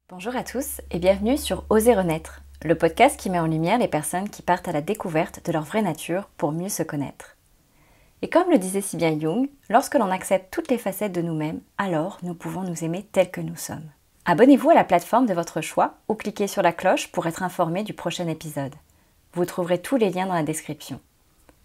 Bonjour à tous et bienvenue sur Oser Renaître, le podcast qui met en lumière les personnes qui partent à la découverte de leur vraie nature pour mieux se connaître. Et comme le disait si bien Jung, lorsque l'on accepte toutes les facettes de nous-mêmes, alors nous pouvons nous aimer tels que nous sommes. Abonnez-vous à la plateforme de votre choix ou cliquez sur la cloche pour être informé du prochain épisode. Vous trouverez tous les liens dans la description.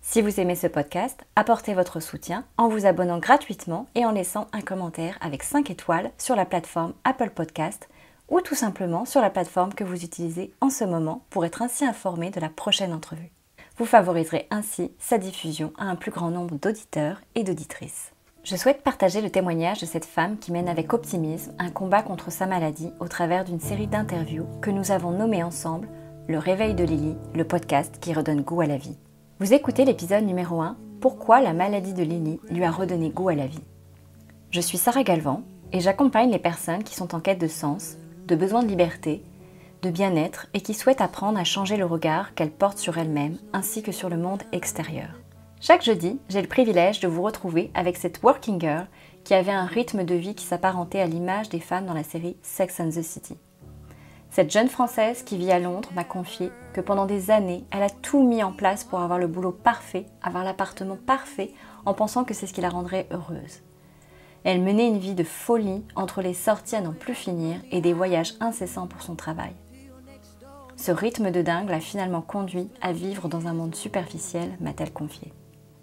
Si vous aimez ce podcast, apportez votre soutien en vous abonnant gratuitement et en laissant un commentaire avec 5 étoiles sur la plateforme Apple Podcast ou tout simplement sur la plateforme que vous utilisez en ce moment pour être ainsi informé de la prochaine entrevue. Vous favoriserez ainsi sa diffusion à un plus grand nombre d'auditeurs et d'auditrices. Je souhaite partager le témoignage de cette femme qui mène avec optimisme un combat contre sa maladie au travers d'une série d'interviews que nous avons nommées ensemble Le Réveil de Lily, le podcast qui redonne goût à la vie. Vous écoutez l'épisode numéro 1, Pourquoi la maladie de Lily lui a redonné goût à la vie. Je suis Sarah Galvan et j'accompagne les personnes qui sont en quête de sens, de besoin de liberté, de bien-être et qui souhaitent apprendre à changer le regard qu'elles portent sur elles-mêmes ainsi que sur le monde extérieur. Chaque jeudi, j'ai le privilège de vous retrouver avec cette working girl qui avait un rythme de vie qui s'apparentait à l'image des femmes dans la série Sex and the City. Cette jeune Française qui vit à Londres m'a confié que pendant des années, elle a tout mis en place pour avoir le boulot parfait, avoir l'appartement parfait, en pensant que c'est ce qui la rendrait heureuse. Elle menait une vie de folie entre les sorties à n'en plus finir et des voyages incessants pour son travail. Ce rythme de dingue l'a finalement conduit à vivre dans un monde superficiel, m'a-t-elle confié.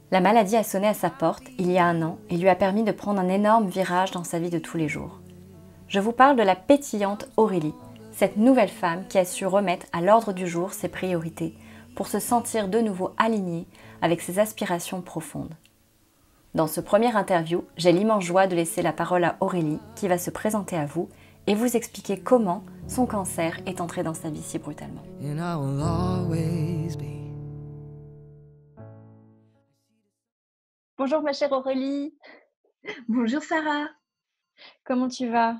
La maladie a sonné à sa porte il y a 1 an et lui a permis de prendre un énorme virage dans sa vie de tous les jours. Je vous parle de la pétillante Aurélie, cette nouvelle femme qui a su remettre à l'ordre du jour ses priorités pour se sentir de nouveau alignée avec ses aspirations profondes. Dans ce premier interview, j'ai l'immense joie de laisser la parole à Aurélie qui va se présenter à vous et vous expliquer comment son cancer est entré dans sa vie si brutalement. Bonjour ma chère Aurélie, Bonjour Sarah, comment tu vas?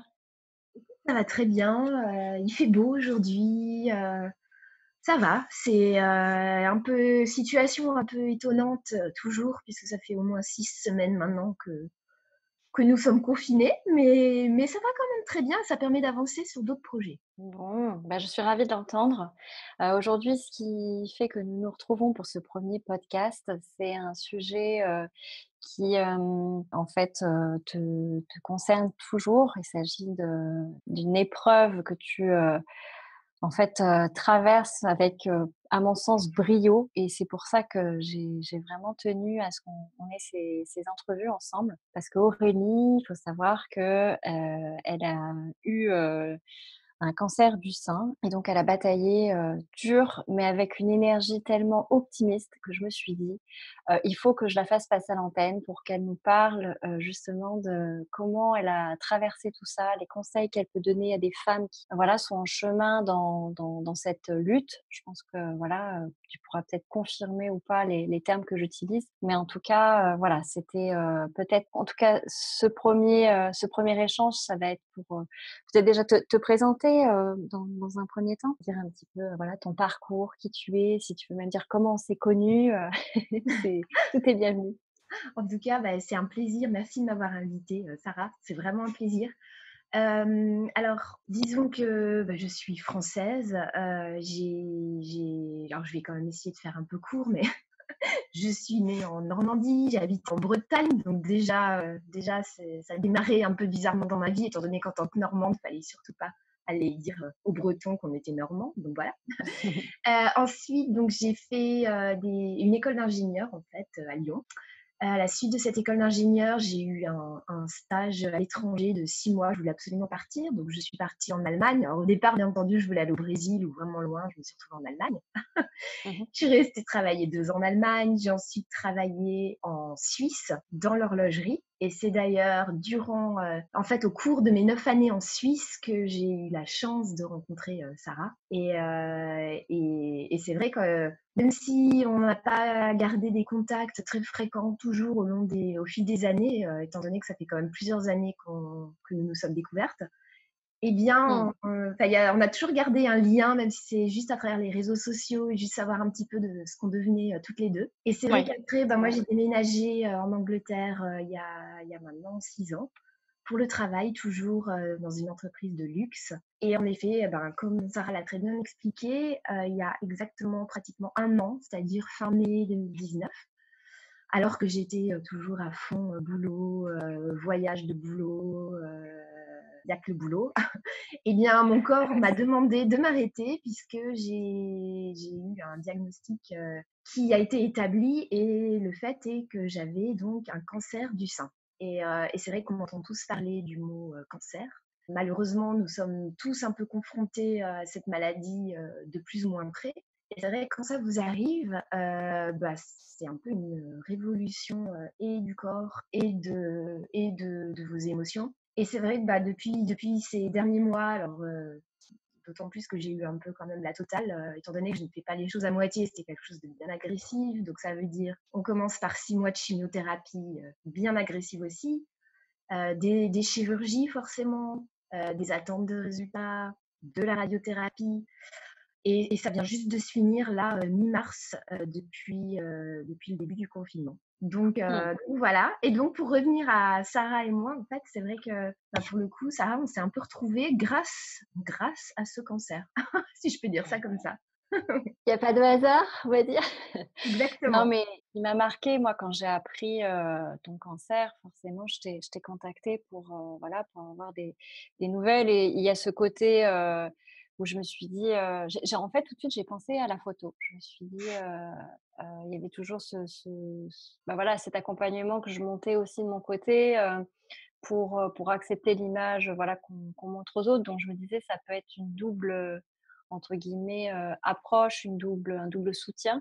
ça va très bien, il fait beau aujourd'hui, ça va. C'est, un peu situation un peu étonnante, toujours puisque ça fait au moins 6 semaines maintenant que nous sommes confinés, mais ça va quand même très bien, ça permet d'avancer sur d'autres projets. Bon, je suis ravie de l'entendre. Aujourd'hui, ce qui fait que nous nous retrouvons pour ce premier podcast, c'est un sujet, qui, en fait, te concerne toujours. Il s'agit d'une épreuve que tu, en fait, traverses avec, à mon sens, brio et c'est pour ça que j'ai vraiment tenu à ce qu'on ait ces entrevues ensemble. Parce qu'Aurélie, il faut savoir que, elle a eu, un cancer du sein et donc elle a bataillé, dur, mais avec une énergie tellement optimiste que je me suis dit: «Il faut que je la fasse passer à l'antenne pour qu'elle nous parle, justement de comment elle a traversé tout ça, les conseils qu'elle peut donner à des femmes qui, voilà, sont en chemin dans cette lutte». Je pense que, voilà, tu pourras peut-être confirmer ou pas les termes que j'utilise, mais en tout cas, voilà, c'était, peut-être en tout cas ce premier échange, ça va être pour, peut-être déjà te présenter, dans un premier temps, dire un petit peu, voilà, ton parcours, qui tu es, si tu veux même dire comment on s'est connus, c'est tout est bienvenu. En tout cas, bah, c'est un plaisir, merci de m'avoir invitée, Sarah, c'est vraiment un plaisir. Alors disons que, bah, je suis française, alors je vais quand même essayer de faire un peu court, mais je suis née en Normandie, j'habite en Bretagne, donc déjà ça a démarré un peu bizarrement dans ma vie, étant donné qu'en tant que Normande, il fallait surtout pas aller dire aux Bretons qu'on était Normands, donc voilà. Ensuite, donc j'ai fait une école d'ingénieur en fait à Lyon. À la suite de cette école d'ingénieur, j'ai eu un stage à l'étranger de 6 mois. Je voulais absolument partir, donc je suis partie en Allemagne. Alors, au départ, bien entendu, je voulais aller au Brésil ou vraiment loin. Je me suis retrouvée en Allemagne. Mmh. Je suis restée travailler 2 ans en Allemagne. J'ai ensuite travaillé en Suisse dans l'horlogerie. Et c'est d'ailleurs durant, en fait, au cours de mes 9 années en Suisse que j'ai eu la chance de rencontrer Sarah. Et c'est vrai que même si on n'a pas gardé des contacts très fréquents toujours au fil des années, étant donné que ça fait quand même plusieurs années que nous nous sommes découvertes, eh Mmh. bien, on a toujours gardé un lien, même si c'est juste à travers les réseaux sociaux et juste savoir un petit peu de ce qu'on devenait toutes les deux. Et c'est vrai Oui, qu'après, c'est moi, vrai. j'ai déménagé en Angleterre il y a maintenant 6 ans pour le travail, toujours dans une entreprise de luxe. Et en effet, ben, comme Sarah l'a très bien expliqué, il y a exactement pratiquement un an, c'est-à-dire fin mai 2019, alors que j'étais toujours à fond boulot, voyage de boulot, il n'y a que le boulot. Eh bien, mon corps m'a demandé de m'arrêter puisque j'ai eu un diagnostic qui a été établi et le fait est que j'avais donc un cancer du sein. Et c'est vrai qu'on entend tous parler du mot cancer. Malheureusement, nous sommes tous un peu confrontés à cette maladie de plus ou moins près. Et c'est vrai que quand ça vous arrive, bah, c'est un peu une révolution et du corps et de vos émotions. Et c'est vrai que bah, depuis ces derniers mois, alors d'autant plus que j'ai eu un peu quand même la totale, étant donné que je ne fais pas les choses à moitié, c'était quelque chose de bien agressif. Donc ça veut dire, on commence par 6 mois de chimiothérapie bien agressive aussi, des chirurgies forcément, des attentes de résultats, de la radiothérapie. Et ça vient juste de se finir là, mi-mars, depuis le début du confinement. Donc voilà. Et donc pour revenir à Sarah et moi, en fait, c'est vrai que bah, pour le coup, Sarah, on s'est un peu retrouvés grâce à ce cancer, si je peux dire ça comme ça. Il n'y a pas de hasard, on va dire. Non, Exactement. mais il m'a marqué, moi, quand j'ai appris ton cancer, forcément, je t'ai contacté pour, voilà, pour avoir des nouvelles. Et il y a ce côté où je me suis dit, en fait, tout de suite, j'ai pensé à la photo. Je me suis dit, il y avait toujours bah, voilà, cet accompagnement que je montais aussi de mon côté pour accepter l'image voilà, qu'on montre aux autres. Donc, je me disais, ça peut être une double, entre guillemets, approche, un double soutien.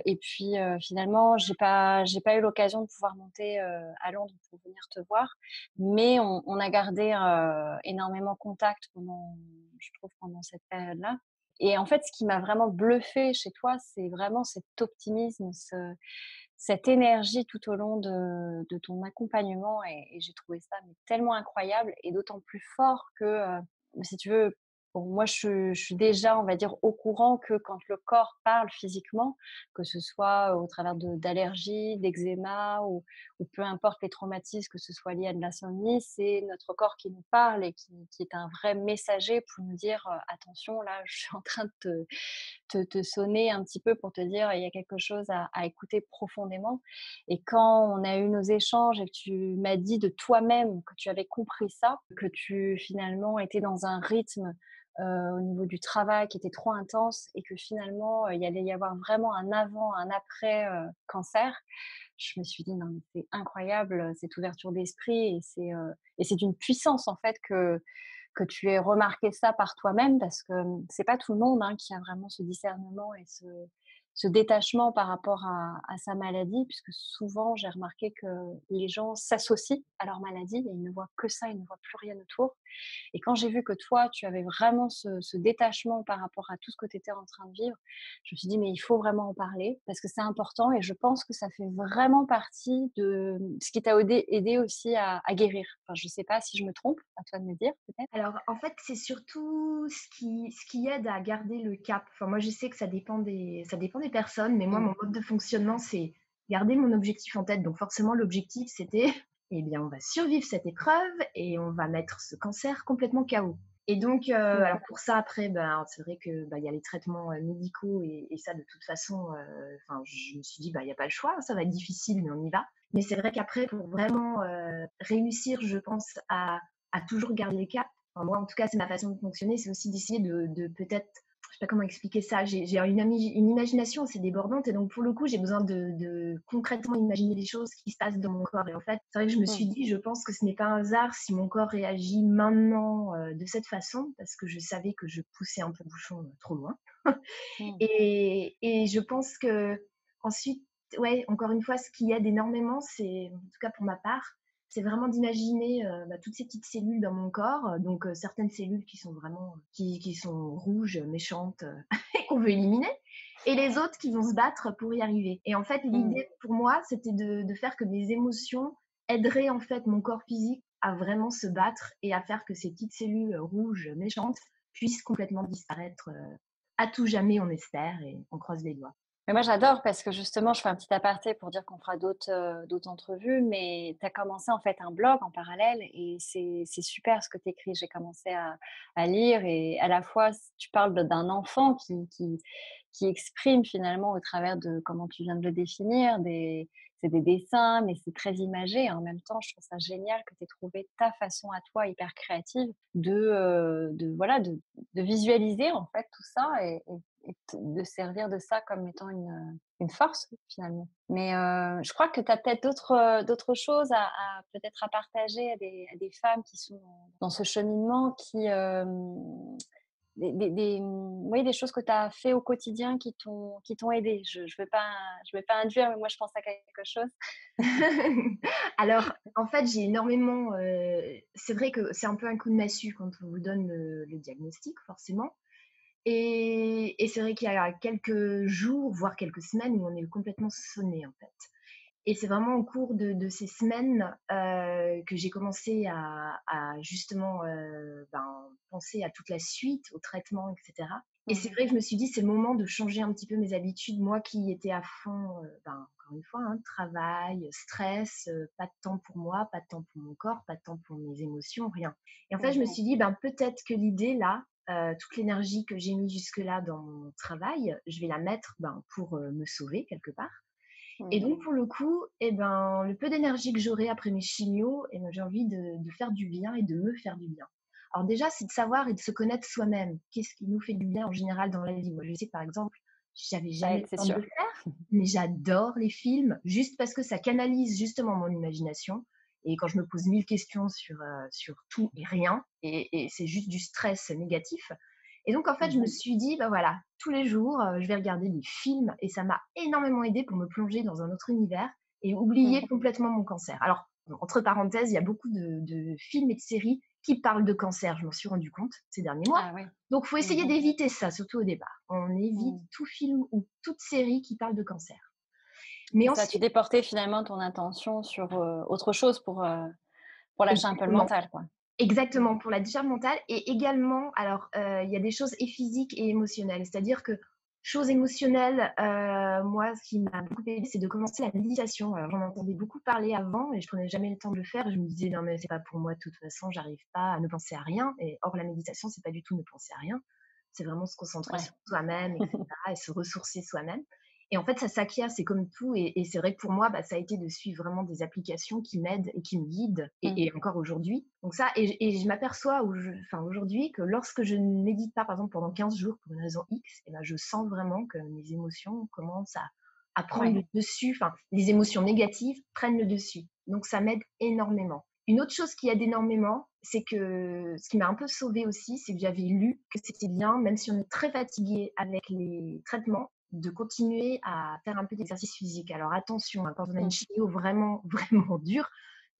Et puis finalement, j'ai pas eu l'occasion de pouvoir monter à Londres pour venir te voir, mais on a gardé énormément contact je trouve, pendant cette période-là. Et en fait, ce qui m'a vraiment bluffé chez toi, c'est vraiment cet optimisme, cette énergie tout au long de ton accompagnement, et j'ai trouvé ça mais tellement incroyable, et d'autant plus fort que, si tu veux, bon, moi je suis déjà, on va dire, au courant que quand le corps parle physiquement, que ce soit au travers d'allergies, d'eczéma ou peu importe les traumatismes, que ce soit lié à de l'insomnie, c'est notre corps qui nous parle et qui est un vrai messager pour nous dire attention, là, je suis en train de te sonner un petit peu pour te dire il y a quelque chose à écouter profondément. Et quand on a eu nos échanges et que tu m'as dit de toi-même que tu avais compris ça, que tu finalement étais dans un rythme au niveau du travail qui était trop intense, et que finalement il y allait y avoir vraiment un avant, un après cancer, je me suis dit non mais c'est incroyable cette ouverture d'esprit, et c'est d'une puissance en fait que tu aies remarqué ça par toi-même, parce que c'est pas tout le monde hein, qui a vraiment ce discernement et ce détachement par rapport à sa maladie, puisque souvent j'ai remarqué que les gens s'associent à leur maladie et ils ne voient que ça, ils ne voient plus rien autour. Et quand j'ai vu que toi, tu avais vraiment ce détachement par rapport à tout ce que tu étais en train de vivre, je me suis dit, mais il faut vraiment en parler parce que c'est important, et je pense que ça fait vraiment partie de ce qui t'a aidé aussi à guérir. Enfin, je ne sais pas si je me trompe, à toi de me dire peut-être. Alors, en fait, c'est surtout ce qui aide à garder le cap. Enfin, moi, je sais que ça dépend des personnes, mais moi, Mm. mon mode de fonctionnement, c'est garder mon objectif en tête. Donc, forcément, l'objectif, c'était, eh bien, on va survivre cette épreuve et on va mettre ce cancer complètement KO. Et donc, alors D'accord. pour ça, après, ben, c'est vrai que bah, il y a les traitements médicaux et ça, de toute façon, enfin, je me suis dit, bah, il n'y a pas le choix, ça va être difficile, mais on y va. Mais c'est vrai qu'après, pour vraiment réussir, je pense, à toujours garder le cap. Enfin, moi, en tout cas, c'est ma façon de fonctionner, c'est aussi d'essayer de peut-être, je sais pas comment expliquer ça, j'ai une imagination assez débordante, et donc pour le coup, j'ai besoin de concrètement imaginer les choses qui se passent dans mon corps. Et en fait, c'est vrai que je me suis Mm. dit, je pense que ce n'est pas un hasard si mon corps réagit maintenant de cette façon, parce que je savais que je poussais un peu le bouchon trop loin. Mm. Et je pense que ensuite, ouais, encore une fois, ce qui aide énormément, c'est, en tout cas pour ma part, c'est vraiment d'imaginer bah, toutes ces petites cellules dans mon corps, donc certaines cellules qui sont vraiment, qui sont rouges, méchantes, et qu'on veut éliminer, et les autres qui vont se battre pour y arriver. Et en fait, Mm. l'idée pour moi, c'était de faire que mes émotions aideraient en fait mon corps physique à vraiment se battre et à faire que ces petites cellules rouges, méchantes, puissent complètement disparaître à tout jamais, on espère, et on croise les doigts. Mais moi, j'adore parce que justement, je fais un petit aparté pour dire qu'on fera d'autres entrevues, mais tu as commencé en fait un blog en parallèle et c'est super ce que tu écris. J'ai commencé à lire et à la fois, tu parles d'un enfant qui exprime finalement au travers de comment tu viens de le définir, c'est des dessins, mais c'est très imagé. En même temps, je trouve ça génial que tu aies trouvé ta façon à toi hyper créative voilà, de visualiser en fait tout ça et de servir de ça comme étant une force finalement. Mais je crois que tu as peut-être d'autres choses peut-être à partager à des femmes qui sont dans ce cheminement oui, des choses que tu as fait au quotidien qui t'ont aidé. Je vais pas induire, mais moi je pense à quelque chose. Alors, en fait, j'ai énormément, c'est vrai que c'est un peu un coup de massue quand on vous donne le diagnostic forcément. Et c'est vrai qu'il y a quelques jours, voire quelques semaines où on est complètement sonné en fait. Et c'est vraiment au cours de ces semaines que j'ai commencé à justement penser à toute la suite, au traitement, etc. Et c'est Mmh. vrai que je me suis dit, c'est le moment de changer un petit peu mes habitudes. Moi qui étais à fond, encore une fois, hein, travail, stress, pas de temps pour moi, pas de temps pour mon corps, pas de temps pour mes émotions, rien. Et en fait, je me Mmh. suis dit, peut-être que l'idée là, toute l'énergie que j'ai mis jusque-là dans mon travail, je vais la mettre pour me sauver quelque part. Et donc, Mmh. pour le coup, le peu d'énergie que j'aurai après mes chimios, j'ai envie de faire du bien et de me faire du bien. Alors déjà, c'est de savoir et de se connaître soi-même. Qu'est-ce qui nous fait du bien en général dans la vie? Moi, je sais, par exemple, j'avais Ça jamais aide, le c'est temps de sûr. le faire, mais j'adore les films, juste parce que ça canalise justement mon imagination. Et quand je me pose 1000 questions sur tout et rien, et c'est juste du stress négatif. Et donc, en fait, je me Mmh. suis dit, voilà, tous les jours, je vais regarder des films et ça m'a énormément aidé pour me plonger dans un autre univers et oublier Mmh. complètement mon cancer. Alors, entre parenthèses, il y a beaucoup de films et de séries qui parlent de cancer, je m'en suis rendu compte ces derniers mois. Ah oui. Donc, il faut essayer Mmh. d'éviter ça, surtout au départ. On évite Mmh. tout film ou toute série qui parle de cancer. Mais C'est ça, tu ensuite, déportais finalement ton attention sur, autre chose pour lâcher un peu le exactement, mental, quoi. Mmh. exactement, pour la décharge mentale et également, alors, il y a des choses et physiques et émotionnelles. C'est-à-dire que, chose émotionnelle, moi, ce qui m'a beaucoup aidé, c'est de commencer la méditation. Alors, j'en entendais beaucoup parler avant et je prenais jamais le temps de le faire et je me disais: «Non, mais c'est pas pour moi de toute façon, j'arrive pas à ne penser à rien» et or, la méditation, c'est pas du tout ne penser à rien. C'est vraiment se concentrer Ouais. sur soi-même et cetera et se ressourcer soi-même et en fait, ça s'acquiert, c'est comme tout et c'est vrai que pour moi, ça a été de suivre vraiment des applications qui m'aident et qui me guident Mmh. et encore aujourd'hui. Donc ça et je m'aperçois aujourd'hui que lorsque je ne médite pas, par exemple, pendant 15 jours pour une raison X, je sens vraiment que mes émotions commencent à prendre Ouais. le dessus, enfin, les émotions négatives prennent le dessus. Donc ça m'aide énormément. Une autre chose qui aide énormément, c'est que ce qui m'a un peu sauvée aussi, c'est que j'avais lu que c'était bien, même si on est très fatigué avec les traitements, de continuer à faire un peu d'exercice physique. Alors attention, hein, quand on a une Mmh. chimio vraiment, vraiment dure,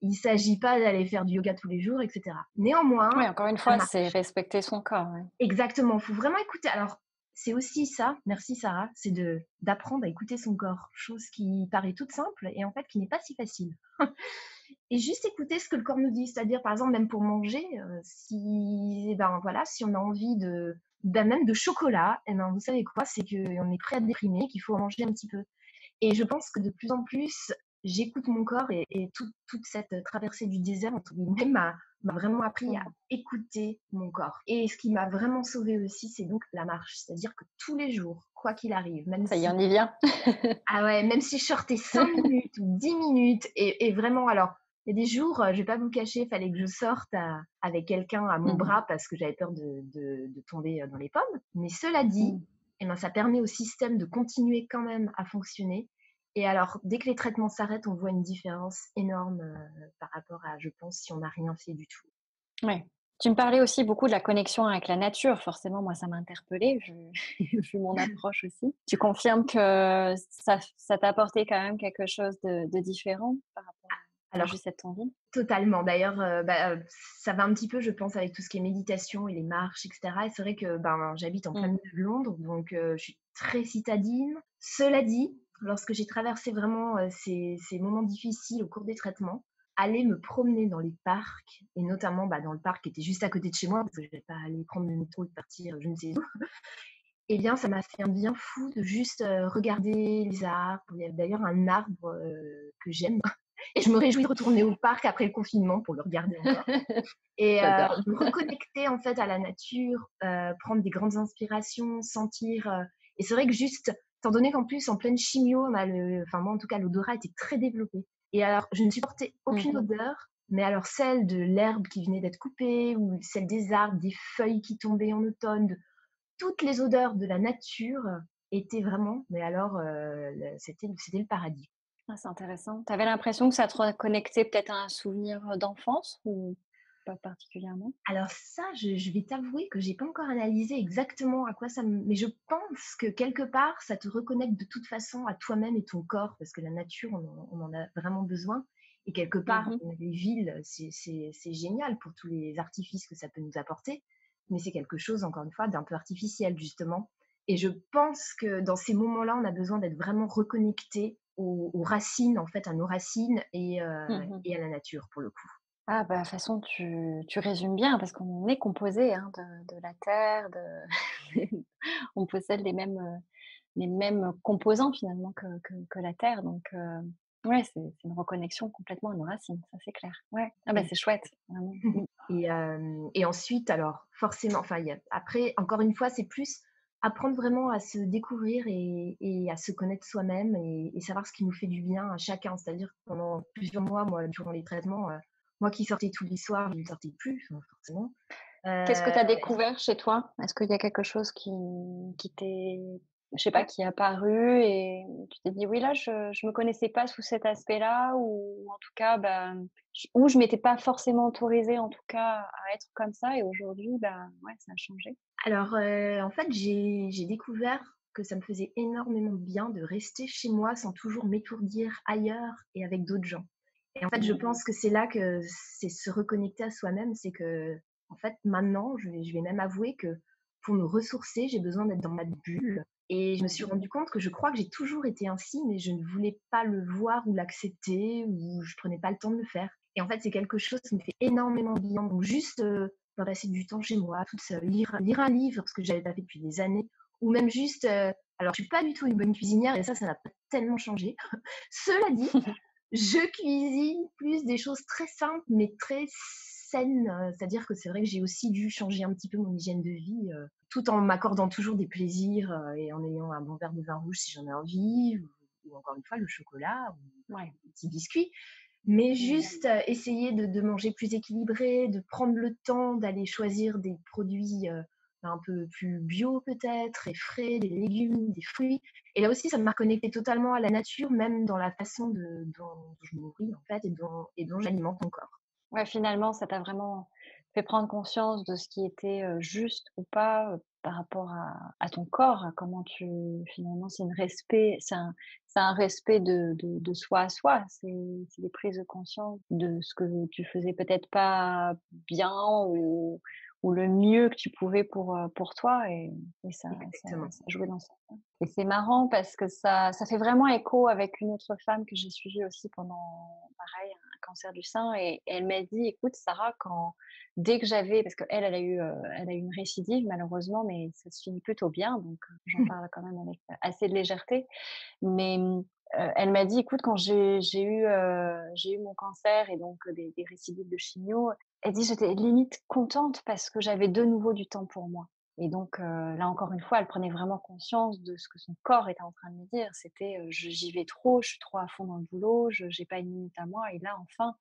il ne s'agit pas d'aller faire du yoga tous les jours, etc. Néanmoins, Ouais, encore une ça fois, c'est marche. respecter son corps, ouais. Exactement, il faut vraiment écouter. Alors, c'est aussi ça, merci Sarah, c'est d'apprendre à écouter son corps, chose qui paraît toute simple et en fait qui n'est pas si facile. Et juste écouter ce que le corps nous dit, c'est-à-dire par exemple même pour manger, si voilà, si on a envie même de chocolat, vous savez quoi, c'est qu'on est prêt à déprimer, qu'il faut en manger un petit peu. Et je pense que de plus en plus, j'écoute mon corps et toute cette traversée du désert, entre guillemets, m'a vraiment appris à Mmh. écouter mon corps. Et ce qui m'a vraiment sauvée aussi, c'est donc la marche. C'est-à-dire que tous les jours, quoi qu'il arrive, même Ça y est, si, on y vient. ah ouais, même si je sortais 5 minutes ou 10 minutes, et vraiment, alors, il y a des jours, je vais pas vous cacher, il fallait que je sorte avec quelqu'un à mon Mmh. bras parce que j'avais peur de tomber dans les pommes. Mais cela dit, Mmh. ça permet au système de continuer quand même à fonctionner. Et alors, dès que les traitements s'arrêtent, on voit une différence énorme par rapport à, je pense, si on n'a rien fait du tout. Ouais. Tu me parlais aussi beaucoup de la connexion avec la nature. Forcément, moi, ça m'a interpellée, vu vu mon approche aussi. Tu confirmes que ça t'a apporté quand même quelque chose de différent par rapport à Alors, juste être en ville? totalement. D'ailleurs, ça va un petit peu, je pense, avec tout ce qui est méditation et les marches, etc. Et c'est vrai que j'habite en plein Mmh. milieu de Londres, donc je suis très citadine. Cela dit, lorsque j'ai traversé vraiment ces moments difficiles au cours des traitements, aller me promener dans les parcs, et notamment dans le parc qui était juste à côté de chez moi, parce que je ne vais pas aller prendre le métro et partir je ne sais où, Eh bien, ça m'a fait un bien fou de juste regarder les arbres. Il y a d'ailleurs un arbre que j'aime et je me réjouis de retourner au parc après le confinement pour le regarder encore. Et J'adore. me reconnecter en fait à la nature, prendre des grandes inspirations, sentir. Et c'est vrai que juste, étant donné qu'en plus en pleine chimio, on a enfin moi en tout cas l'odorat était très développé. Et alors je ne supportais aucune Mhm. odeur, mais alors celle de l'herbe qui venait d'être coupée ou celle des arbres, des feuilles qui tombaient en automne, toutes les odeurs de la nature étaient vraiment, mais alors c'était le paradis. Ah, c'est intéressant. Tu avais l'impression que ça te reconnectait peut-être à un souvenir d'enfance ou pas particulièrement? Alors ça, je vais t'avouer que j'ai pas encore analysé exactement à quoi ça me mais je pense que quelque part, ça te reconnecte de toute façon à toi-même et ton corps parce que la nature, on en a vraiment besoin et quelque part, Mhm. les villes, c'est génial pour tous les artifices que ça peut nous apporter, mais c'est quelque chose, encore une fois, d'un peu artificiel, justement et je pense que dans ces moments-là, on a besoin d'être vraiment reconnecté aux racines, en fait, à nos racines Mhm. et à la nature, pour le coup. Ah bah, de toute façon, tu résumes bien parce qu'on est composé hein, de la terre, on possède les mêmes composants finalement que la terre. Donc, ouais, c'est une reconnexion complètement à nos racines, ça c'est clair. Ouais. Ah bah, c'est chouette, vraiment. Mm. Et ensuite, alors forcément, enfin, après, encore une fois, c'est plus apprendre vraiment à se découvrir et à se connaître soi-même et savoir ce qui nous fait du bien à chacun. C'est-à-dire que pendant plusieurs mois, moi, durant les traitements, moi qui sortais tous les soirs, je ne sortais plus, forcément. Qu'est-ce que Euh, tu as découvert chez toi? Est-ce qu'il y a quelque chose qui t'est, je sais pas, qui est apparu et tu t'es dit: «Oui, là, je me connaissais pas sous cet aspect-là» ou en tout cas, bah, ou je m'étais pas forcément autorisée, en tout cas, à être comme ça et aujourd'hui, bah, ouais, ça a changé? alors, en fait, j'ai découvert que ça me faisait énormément de bien de rester chez moi sans toujours m'étourdir ailleurs et avec d'autres gens. Et en fait, je Mmh. pense que c'est là que c'est se reconnecter à soi-même. C'est que, en fait, maintenant, je vais même avouer que pour me ressourcer, j'ai besoin d'être dans ma bulle. Et je me suis Mmh. rendu compte que je crois que j'ai toujours été ainsi, mais je ne voulais pas le voir ou l'accepter ou je prenais pas le temps de le faire. Et en fait, c'est quelque chose qui me fait énormément de bien. Donc juste passer du temps chez moi, toute seule, lire un livre, ce que j'avais pas fait depuis des années, ou même juste, alors je suis pas du tout une bonne cuisinière et ça n'a pas tellement changé. Cela dit, je cuisine plus des choses très simples, mais très saines. C'est-à-dire que c'est vrai que j'ai aussi dû changer un petit peu mon hygiène de vie, tout en m'accordant toujours des plaisirs et en ayant un bon verre de vin rouge si j'en ai envie, ou encore une fois le chocolat, ou Ouais. des petits biscuits. Mais Mmh. juste essayer de manger plus équilibré, de prendre le temps d'aller choisir des produits un peu plus bio peut-être, et frais, des légumes, des fruits. Et là aussi, ça m'a connecté totalement à la nature, même dans la façon dont je me nourris en fait et dont j'alimente mon corps. Ouais, finalement, ça t'a vraiment fait prendre conscience de ce qui était, juste ou pas, par rapport à ton corps, à comment tu finalement, c'est un respect de soi à soi. C'est des prises de conscience de ce que tu faisais peut-être pas bien ou le mieux que tu pouvais pour toi et Exactement. ça jouait dans ce sens. Et c'est marrant parce que ça fait vraiment écho avec une autre femme que j'ai suivie aussi pendant pareil, un cancer du sein et elle m'a dit: «Écoute Sarah, dès que j'avais» parce qu'elle, elle a eu une récidive malheureusement, mais ça se finit plutôt bien donc j'en parle quand même avec assez de légèreté. Mais, elle m'a dit: «Écoute, quand j'ai eu mon cancer et donc des récidives de chimio», elle dit: «J'étais limite contente parce que j'avais de nouveau du temps pour moi» et donc, là encore une fois, elle prenait vraiment conscience de ce que son corps était en train de lui dire. C'était, «J'y vais trop, je suis trop à fond dans le boulot, je j'ai pas une minute à moi et là enfin,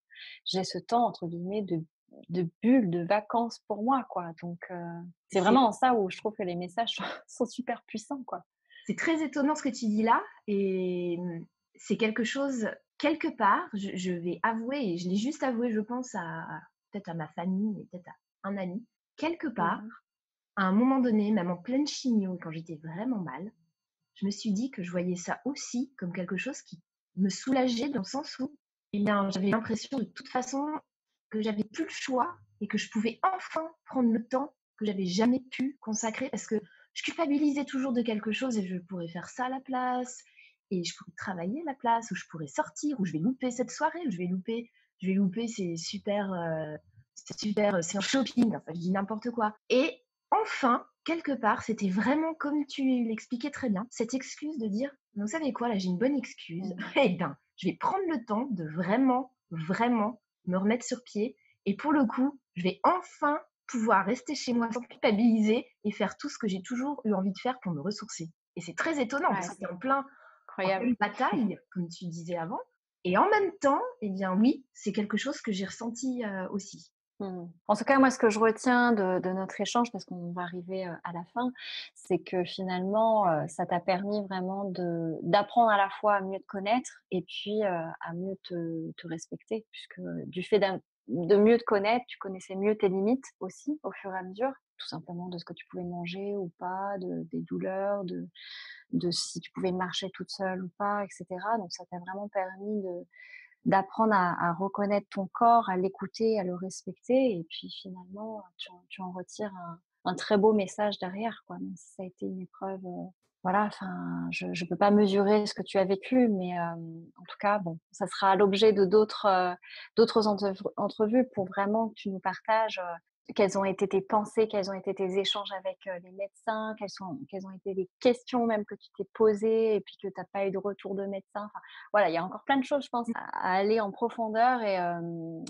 j'ai ce temps entre guillemets de bulle, de vacances pour moi, quoi». Donc, c'est C'est vraiment en ça où je trouve que les messages sont super puissants, quoi. c'est très étonnant ce que tu dis là et c'est quelque chose quelque part, je vais avouer et je l'ai juste avoué je pense à peut-être à ma famille et peut-être à un ami. Quelque part, Mmh. à un moment donné, même en pleine chimio, quand j'étais vraiment mal, je me suis dit que je voyais ça aussi comme quelque chose qui me soulageait dans le sens où, eh bien, j'avais l'impression de toute façon que j'avais plus le choix et que je pouvais enfin prendre le temps que j'avais jamais pu consacrer parce que je culpabilisais toujours de quelque chose et je pourrais faire ça à la place et je pourrais travailler à la place ou je pourrais sortir ou je vais louper cette soirée ou je vais louper ces super séances shopping, enfin je dis n'importe quoi. Et enfin, quelque part, c'était vraiment comme tu l'expliquais très bien, cette excuse de dire: «Mais vous savez quoi? Là, j'ai une bonne excuse et ben, je vais prendre le temps de vraiment, vraiment me remettre sur pied et pour le coup, je vais enfin pouvoir rester chez moi sans culpabiliser et faire tout ce que j'ai toujours eu envie de faire pour me ressourcer». Et c'est très étonnant Ouais, parce que c'est c'est en incroyable. pleine bataille, comme tu disais avant et en même temps, eh bien oui, c'est quelque chose que j'ai ressenti, aussi. En tout cas, moi, ce que je retiens de notre échange, parce qu'on va arriver, à la fin, c'est que finalement, ça t'a permis vraiment d'apprendre à la fois à mieux te connaître et puis, à mieux te respecter puisque du fait de mieux te connaître, tu connaissais mieux tes limites aussi au fur et à mesure, tout simplement de ce que tu pouvais manger ou pas, des douleurs, de si tu pouvais marcher toute seule ou pas et cetera. Donc ça t'a vraiment permis d'apprendre à reconnaître ton corps, à l'écouter, à le respecter et puis finalement, tu en retires un très beau message derrière quoi, même si ça a été une épreuve, voilà, enfin, je peux pas mesurer ce que tu as vécu, mais en tout cas, bon, ça sera l'objet de d'autres entrevues pour vraiment que tu nous partages, quelles ont été tes pensées, quels ont été tes échanges avec, les médecins, quelles ont été les questions même que tu t'es posées et puis que tu as pas eu de retour de médecin. Enfin, voilà, il y a encore plein de choses, je pense, à aller en profondeur et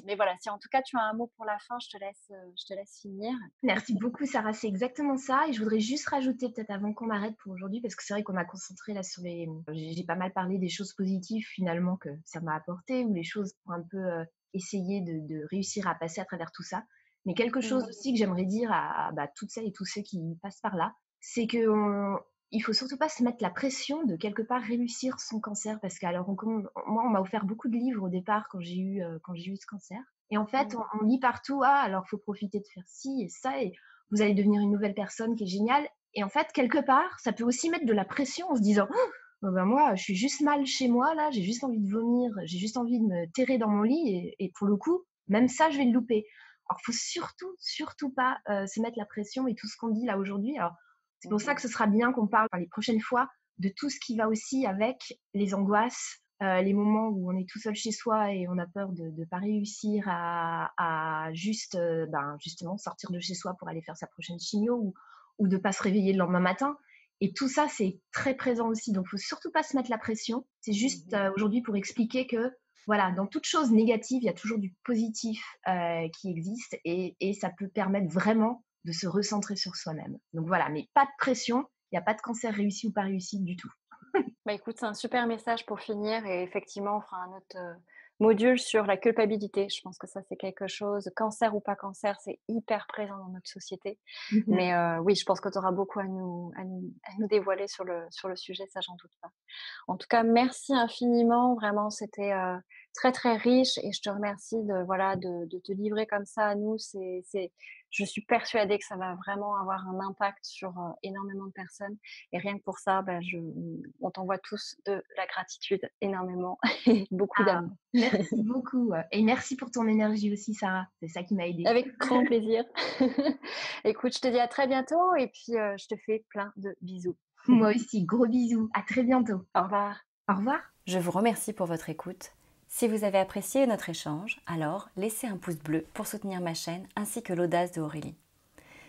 mais voilà, si en tout cas tu as un mot pour la fin, je te laisse finir. Merci beaucoup Sarah, c'est exactement ça et je voudrais juste rajouter peut-être avant qu'on arrête pour aujourd'hui parce que c'est vrai qu'on a concentré là sur les j'ai pas mal parlé des choses positives finalement que ça m'a apporté ou les choses pour un peu, essayer de réussir à passer à travers tout ça. Mais quelque chose aussi que j'aimerais dire à bah, toutes celles et tous ceux qui passent par là, c'est qu'on il faut surtout pas se mettre la pression de quelque part réussir son cancer parce qu'alors moi on m'a offert beaucoup de livres au départ quand j'ai eu ce cancer et en fait, Mmh. on lit partout: «Ah, alors faut profiter de faire ci et ça et vous allez devenir une nouvelle personne qui est géniale» et en fait, quelque part, ça peut aussi mettre de la pression en se disant: «Oh bah, moi, je suis juste mal chez moi là, j'ai juste envie de vomir, j'ai juste envie de me terrer dans mon lit et pour le coup, même ça, je vais le louper». Alors faut surtout, surtout pas, se mettre la pression et tout ce qu'on dit là aujourd'hui. Alors, c'est pour ça que ce sera bien qu'on parle les prochaines fois de tout ce qui va aussi avec les angoisses, les moments où on est tout seul chez soi et on a peur de ne pas réussir à juste, ben, justement sortir de chez soi pour aller faire sa prochaine chimio ou de pas se réveiller le lendemain matin et tout ça, c'est très présent aussi, donc faut surtout pas se mettre la pression. C'est juste, aujourd'hui pour expliquer que, voilà, dans toute chose négative, il y a toujours du positif, qui existe et ça peut permettre vraiment de se recentrer sur soi-même. Donc voilà, mais pas de pression, il y a pas de cancer réussi ou pas réussi du tout. Bah, écoute, c'est un super message pour finir et effectivement, on fera un autre, module sur la culpabilité. Je pense que ça, c'est quelque chose cancer ou pas cancer, c'est hyper présent dans notre société. Mmh mh. Mais oui, je pense que tu auras beaucoup à nous dévoiler sur le sujet, ça, j'en doute pas. En tout cas, merci infiniment. Vraiment, c'était, très, très riche et je te remercie de, voilà, de te livrer comme ça à nous. Je suis persuadée que ça va vraiment avoir un impact sur, énormément de personnes et rien que pour ça, bah, on t'envoie tous de la gratitude énormément et beaucoup Ah, d'amour. merci beaucoup, et merci pour ton énergie aussi Sarah, c'est ça qui m'a aidée. Avec grand plaisir. Écoute, je te dis à très bientôt et puis, je te fais plein de bisous. Moi aussi, gros bisous, à très bientôt. Au revoir. Au revoir. Je vous remercie pour votre écoute. Si vous avez apprécié notre échange, alors laissez un pouce bleu pour soutenir ma chaîne ainsi que l'audace de Aurélie.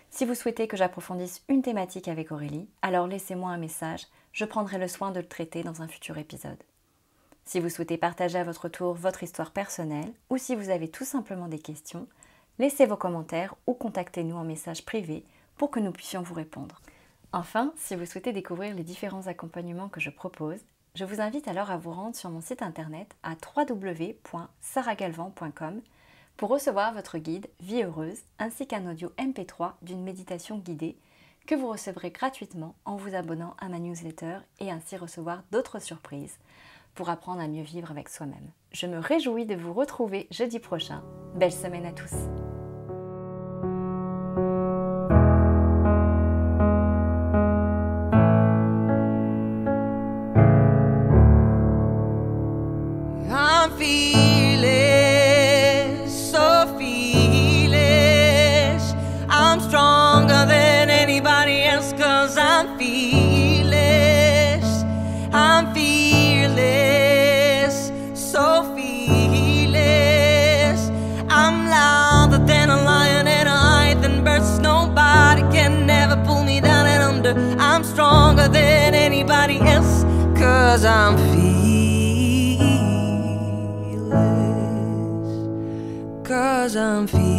Si vous souhaitez que j'approfondisse une thématique avec Aurélie, alors laissez-moi un message, je prendrai le soin de le traiter dans un futur épisode. Si vous souhaitez partager à votre tour votre histoire personnelle ou si vous avez tout simplement des questions, laissez vos commentaires ou contactez-nous en message privé pour que nous puissions vous répondre. Enfin, si vous souhaitez découvrir les différents accompagnements que je propose, je vous invite alors à vous rendre sur mon site internet à www.sarahgalvan.com pour recevoir votre guide Vie heureuse ainsi qu'un audio MP3 d'une méditation guidée que vous recevrez gratuitement en vous abonnant à ma newsletter et ainsi recevoir d'autres surprises pour apprendre à mieux vivre avec soi-même. Je me réjouis de vous retrouver jeudi prochain. Belle semaine à tous! I'm fearless, so fearless. I'm stronger than anybody else 'cause I'm fearless. I'm fearless, so fearless. I'm louder than 'cause I'm fearless, 'cause I'm fearless.